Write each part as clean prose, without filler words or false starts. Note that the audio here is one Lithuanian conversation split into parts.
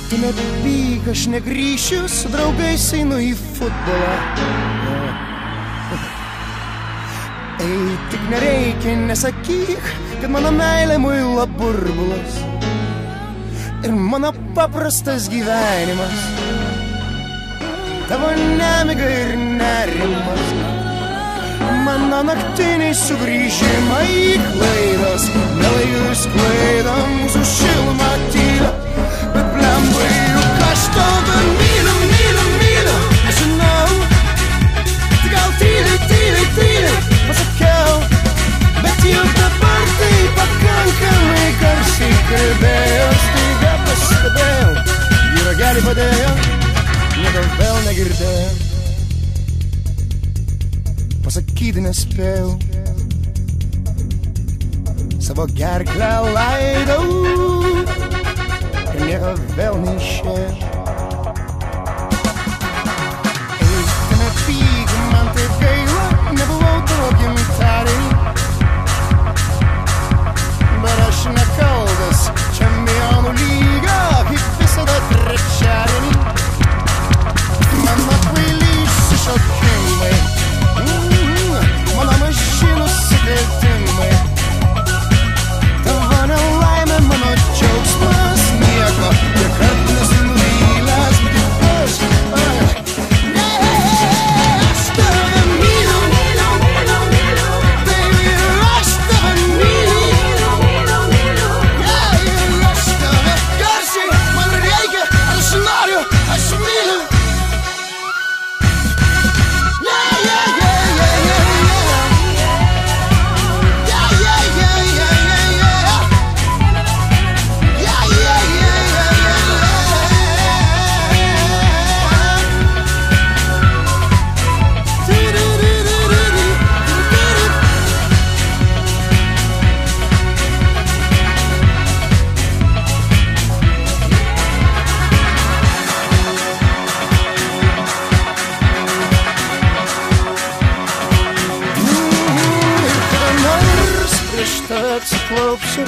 Tu nepyk, aš negrįšiu, su draugais einu į futbolą. Ei, tik nereikia, nesakyk, kad mano meilė muilo burbulas ir mano paprastas gyvenimas, tavo nemiga ir nerimas, mano naktiniai sugrįžimai klaidos, nelaius klaida mūsų šilumą tyla. Bet blembai, juk aš tave myliu, myliu, myliu, aš žinau, tik gal tyliai pasakiau, bet jau dabar tai pakankamai garsiai kalbėjau, staiga pastebėjau, į ragelį padėjau, nieko vėl negirdėjau, pasakyti nespėjau, savo gerklę laidau. Nieko vėl neišėjo. Ei, tu nepyk, man taip gaila, nebuvau tavo gimtadienį, bet aš nekaltas, čempionų lyga, kaip visada trečiadienį. Mano kvaili išsišokimai, mano mašinų sukrėtimai, tavo nelaimė, mano džiaugsmas. Tiek kartų nesu nuvylęs, bet tik aš tave myliu, baby, aš tave myliu, aš tave garsiai, man reikia, aš noriu, aš myliu. Atsiklaupsiu,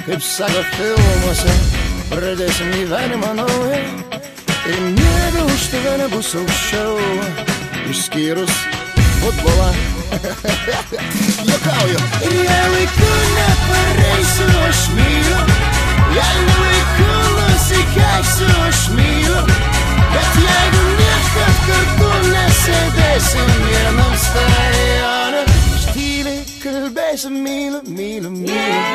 kaip sako filmuose, pradėsim gyvenimą naują ir nieko už tave nebus aukščiau, išskyrus futbolą. Juokauju. Ir jei laiku nepareisiu, aš myliu, jei laiku nusikeiksiu, aš myliu, bet jeigu niekad kartu nesėdėsim vienam stadione, kalbėsiu, myliu, myliu, myliu.